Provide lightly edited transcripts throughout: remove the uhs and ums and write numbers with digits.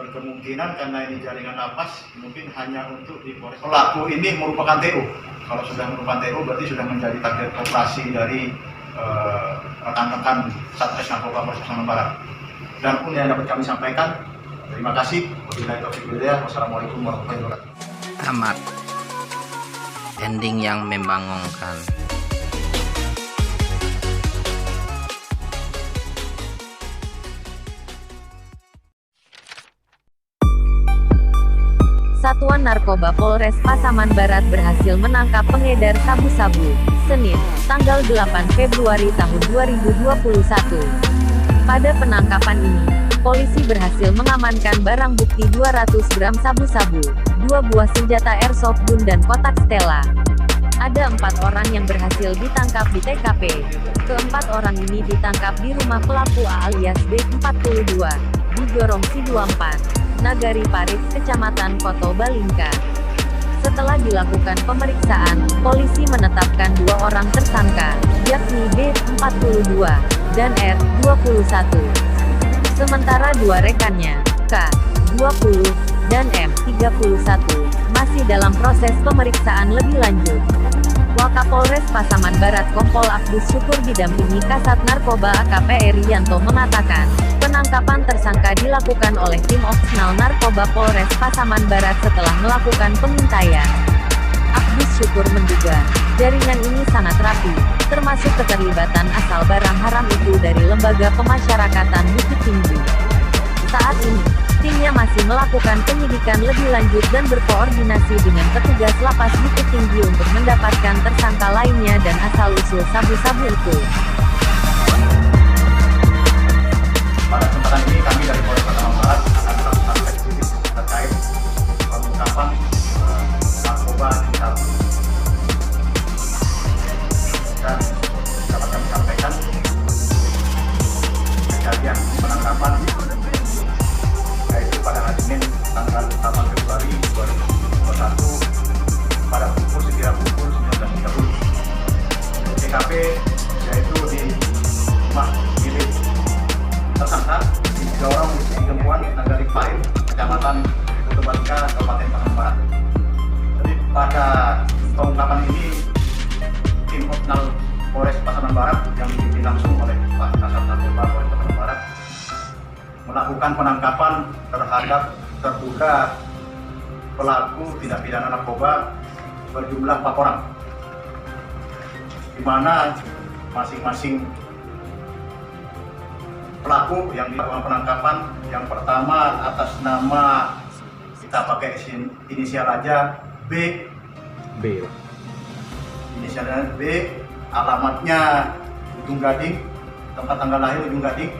Kemungkinan karena ini jaringan lapas, mungkin hanya untuk di Polres. Pelaku ini merupakan TO. Kalau sudah merupakan TO, berarti sudah menjadi target operasi dari rekan-rekan Satres Narkoba Polres Pasaman Barat. Dan pun yang dapat kami sampaikan, terima kasih. Wassalamualaikum warahmatullahi wabarakatuh. Tamat. Ending yang membangunkan. Satuan Narkoba Polres Pasaman Barat berhasil menangkap pengedar sabu-sabu, Senin, tanggal 8 Februari tahun 2021. Pada penangkapan ini, polisi berhasil mengamankan barang bukti 200 gram sabu-sabu, 2 buah senjata airsoft gun dan kotak Stella. Ada 4 orang yang berhasil ditangkap di TKP. Keempat orang ini ditangkap di rumah pelaku A alias B42, di Gorong Si24, Nagari Parit, Kecamatan Koto Balingka. Setelah dilakukan pemeriksaan, polisi menetapkan 2 orang tersangka, yakni B42 dan R21. Sementara 2 rekannya, K20 dan M31, masih dalam proses pemeriksaan lebih lanjut. Wakapolres Pasaman Barat Kompol Abdus Syukur didampingi Kasat Narkoba AKP Rianto mengatakan, penangkapan tersangka dilakukan oleh tim opsional Narkoba Polres Pasaman Barat setelah melakukan pengintaian. Abdus Syukur menduga, jaringan ini sangat rapi, termasuk keterlibatan asal barang haram itu dari Lembaga Pemasyarakatan Bukit Tinggi. Saat ini, timnya masih melakukan penyidikan lebih lanjut dan berkoordinasi dengan petugas lapas Bukit Tinggi untuk mendapatkan tersangka lainnya dan asal-usul sabu-sabu itu. Pada kesempatan ini kami dari Polres Pasaman Barat akan melakukan spesifik terkait pengungkapan narkoba di sabu. Dan dapat kami sampaikan kejadian penangkapan yaitu pada hari Senin tanggal 8 Februari 2021 pada pukul 19.30. TKP yaitu di rumah milik tersangka di Gorong Si24, Nagari Parit, Kecamatan Koto Balingka, Kabupaten Pasaman Barat. Jadi pada pengungkapan ini tim opsional Polres Pasaman Barat yang dipimpin langsung oleh Pak Kasat Narkoba Polres Pasaman Barat melakukan penangkapan terhadap terduga pelaku tindak pidana narkoba berjumlah 4 orang, di mana masing-masing pelaku yang dilakukan penangkapan yang pertama atas nama kita pakai inisial aja B, inisialnya B, alamatnya Ujung Gading, tempat tanggal lahir Ujung Gading,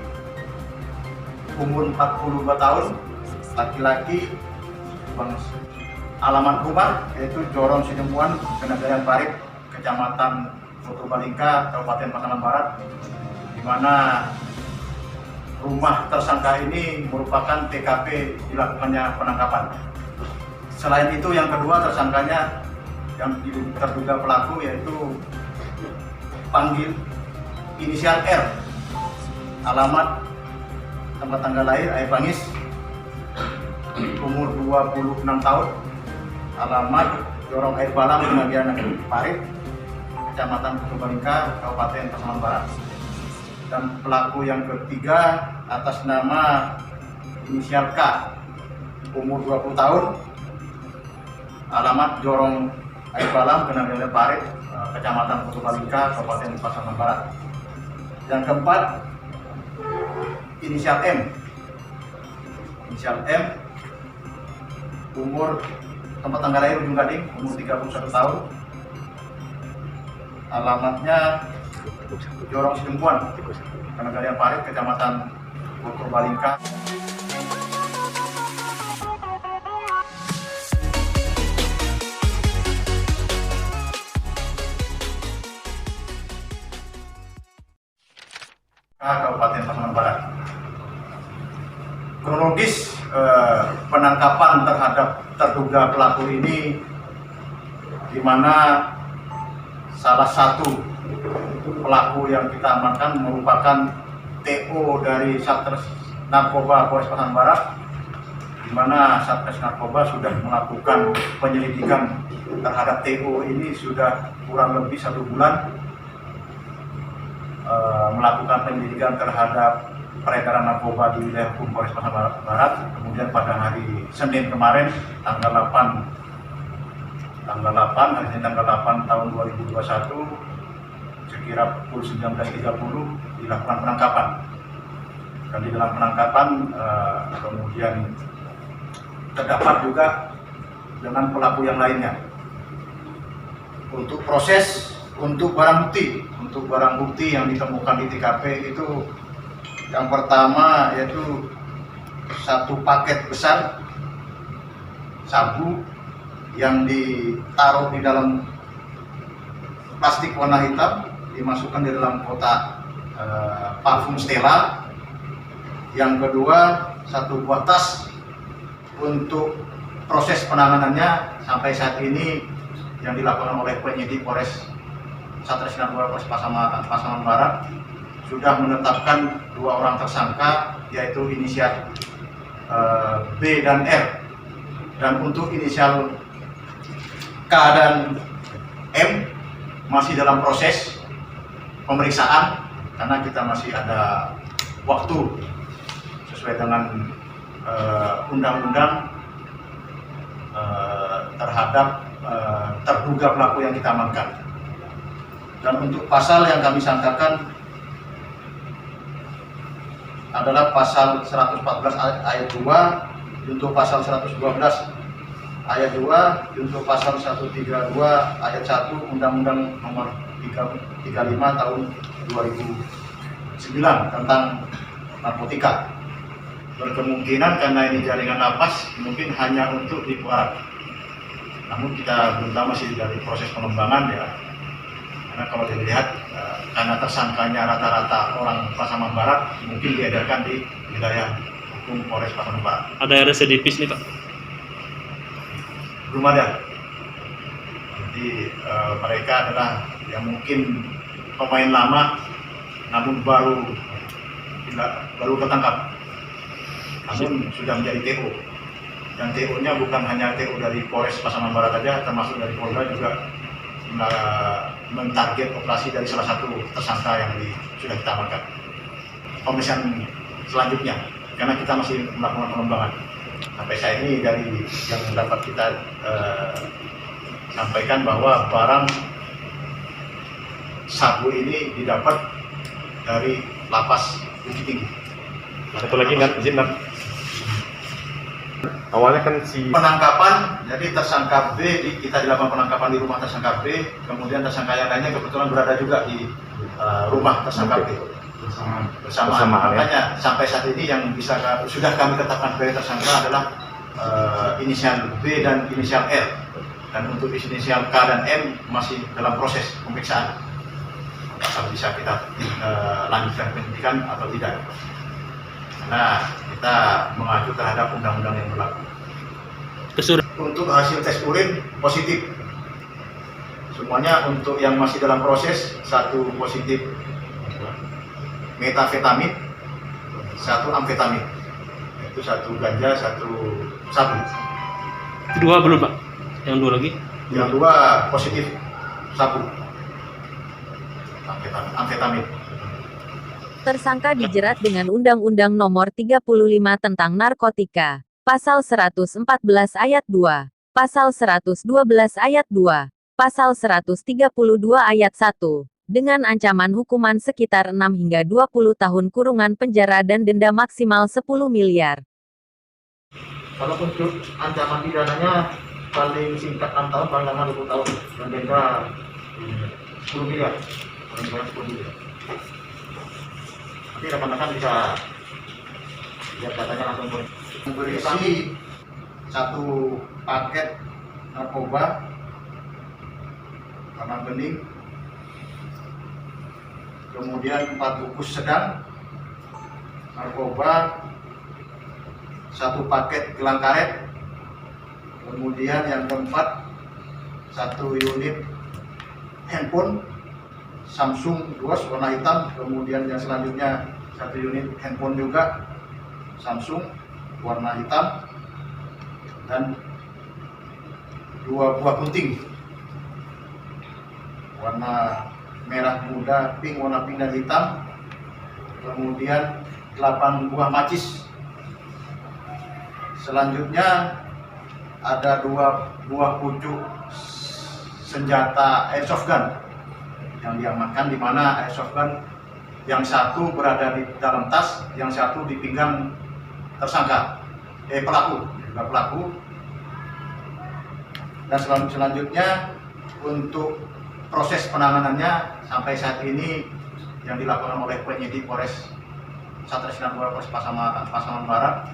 umur 42 tahun, laki-laki, alamat rumah yaitu Gorong Si24, Nagari Parit, Kecamatan Koto Balingka, Kabupaten Pasaman Barat, di mana rumah tersangka ini merupakan TKP dilakukannya penangkapan. Selain itu, yang kedua tersangkanya yang terduga pelaku yaitu panggil inisial R, alamat tempat tanggal lahir Air Pangis, umur 26 tahun, alamat Gorong Air Balam, Nagari Parit, Kecamatan Koto Balingka, Kabupaten Pasaman Barat. Dan pelaku yang ketiga atas nama inisial K, umur 20 tahun, alamat Gorong Air Balam, Nagari Parit, Kecamatan Koto Balingka, Kabupaten Pasaman Barat. Yang keempat, inisial M, umur tempat tanggal lahir Ujung Gading, umur 31 tahun, alamatnya Gorong Si24, Nagari Parit, Kecamatan Koto Balingka. Kabupaten Pasaman Barat. Kronologis penangkapan terhadap terduga pelaku ini, di mana salah satu pelaku yang kita amankan merupakan TO dari Satres Narkoba Polres Pasaman Barat, di di mana Satgas Narkoba sudah melakukan penyelidikan terhadap TO ini sudah kurang lebih 1 bulan, melakukan penyelidikan terhadap peredaran narkoba di wilayah hukum Polres Pasaman Barat. Kemudian pada hari Senin kemarin, tanggal 8 tahun 2021, sekira pukul 19.30 dilakukan penangkapan. Dan di dalam penangkapan kemudian terdapat juga dengan pelaku yang lainnya. Untuk proses, untuk barang bukti yang ditemukan di TKP itu yang pertama yaitu 1 paket besar sabu yang ditaruh di dalam plastik warna hitam, dimasukkan di dalam kotak parfum Stella. Yang kedua, 1 buah tas. Untuk proses penanganannya sampai saat ini yang dilakukan oleh penyidik Polres Satreskrim Polres Pasaman Barat sudah menetapkan 2 orang tersangka, yaitu inisial B dan R. Dan untuk inisial K dan M masih dalam proses pemeriksaan karena kita masih ada waktu sesuai dengan undang-undang terhadap terduga pelaku yang kita amankan. Dan untuk pasal yang kami sangkakan adalah pasal 114 ayat 2, untuk pasal 112 ayat 2, untuk pasal 132 ayat 1 Undang-Undang Nomor 35 Tahun 2009 tentang narkotika. Berkemungkinan karena ini jaringan lapas mungkin hanya untuk di Kuarang. Namun kita belum tahu, masih dari proses pengembangan ya. Karena kalau dilihat karena tersangkanya rata-rata orang Pasaman Barat, mungkin diedarkan di wilayah hukum Polres Pasaman Barat. Ada residivis nih Pak? Belum ada. Jadi mereka adalah yang mungkin pemain lama, namun baru ketangkap. Namun sudah menjadi TO. Dan TO-nya bukan hanya TO dari Polres Pasaman Barat saja, termasuk dari Polda juga mentarget operasi dari salah satu tersangka yang sudah kita amankan. Pemeriksaan selanjutnya, karena kita masih melakukan pengembangan. Sampai saat ini dari yang dapat kita sampaikan bahwa barang sabu ini didapat dari lapas Bukit Tinggi. Satu lagi nggak izin nggak? Awalnya kan si penangkapan, jadi tersangka B kita dilakukan penangkapan di rumah tersangka B, kemudian tersangka yang lainnya kebetulan berada juga di rumah tersangka B bersama. Makanya sampai saat ini yang sudah kami tetapkan sebagai tersangka adalah inisial B dan inisial R, dan untuk inisial K dan M masih dalam proses pemeriksaan. Apakah bisa kita lanjutkan penyidikan atau tidak? Nah, kita mengacu terhadap undang-undang yang berlaku. Untuk hasil tes urin positif. Semuanya untuk yang masih dalam proses, 1 positif metafetamin, 1 amfetamin. Itu 1 ganja, 1 sabu. kedua belum Pak? Yang 2 lagi? Yang 2 positif sabu. Amfetamin. Tersangka dijerat dengan Undang-Undang Nomor 35 tentang Narkotika, Pasal 114 Ayat 2, Pasal 112 Ayat 2, Pasal 132 Ayat 1, dengan ancaman hukuman sekitar 6 hingga 20 tahun kurungan penjara dan denda maksimal 10 miliar. Kalau untuk ancaman pidananya paling singkat 6 tahun, paling lama 20 tahun, dan denda 10 miliar. Paling banyak 10 miliar. Nanti rekan-rekan bisa lihat datanya langsung. Berisi 1 paket narkoba warna bening, kemudian 4 bungkus sedang narkoba, 1 paket gelang karet, kemudian yang keempat 1 unit handphone Samsung Duos warna hitam, kemudian yang selanjutnya 1 unit handphone juga Samsung warna hitam, dan 2 buah gunting warna merah muda, warna pink dan hitam, kemudian 8 buah macis. Selanjutnya ada 2 buah pucuk senjata airsoft gun yang diamankan, di mana airsoft gun yang satu berada di dalam tas, yang satu di pinggang tersangka, pelaku. Dan selanjutnya untuk proses penanganannya sampai saat ini yang dilakukan oleh penyidik Polres Satreskrim Polres Pasaman Barat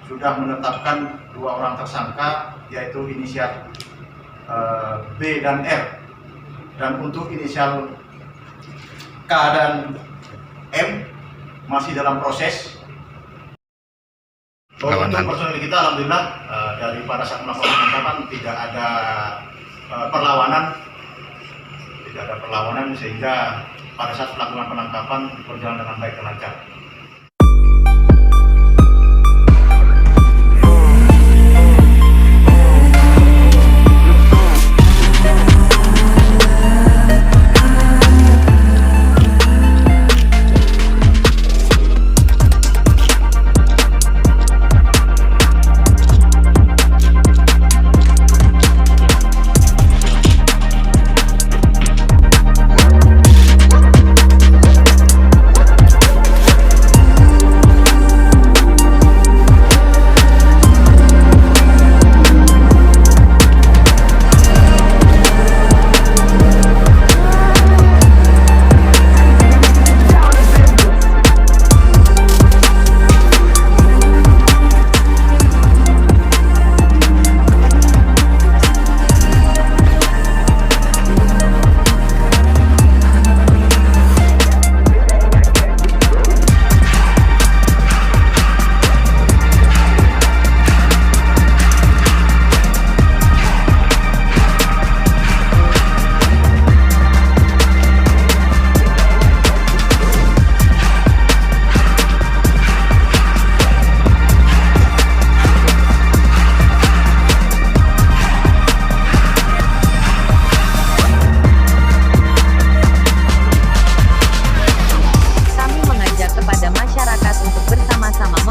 sudah menetapkan 2 orang tersangka, yaitu inisial B dan R, dan untuk inisial K dan M masih dalam proses. Untuk personil kita alhamdulillah dari pada saat melakukan penangkapan tidak ada perlawanan, sehingga pada saat melakukan penangkapan berjalan dengan baik dan lancar.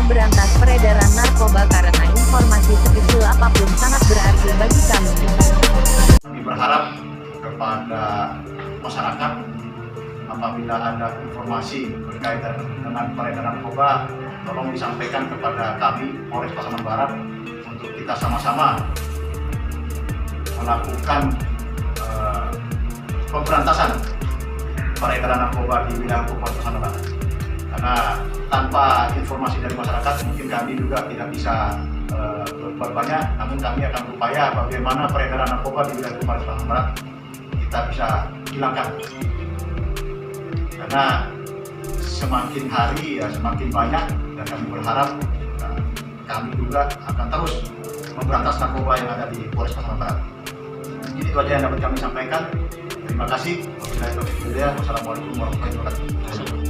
memberantas peredaran narkoba karena informasi sekecil apapun sangat berarti bagi kami. Kami berharap kepada masyarakat apabila ada informasi berkaitan dengan peredaran narkoba, tolong disampaikan kepada kami Polres Pasaman Barat untuk kita sama-sama melakukan pemberantasan peredaran narkoba di wilayah Polres Pasaman Barat. Karena tanpa informasi dari masyarakat mungkin kami juga tidak bisa berbuat banyak, namun kami akan berupaya bagaimana peredaran narkoba di wilayah Polres Pasaman Barat kita bisa hilangkan. Karena semakin hari ya semakin banyak, dan kami berharap kami juga akan terus memberantas narkoba yang ada di Polres Pasaman Barat. Jadi itu aja yang dapat kami sampaikan. Terima kasih. Wassalamualaikum warahmatullahi wabarakatuh.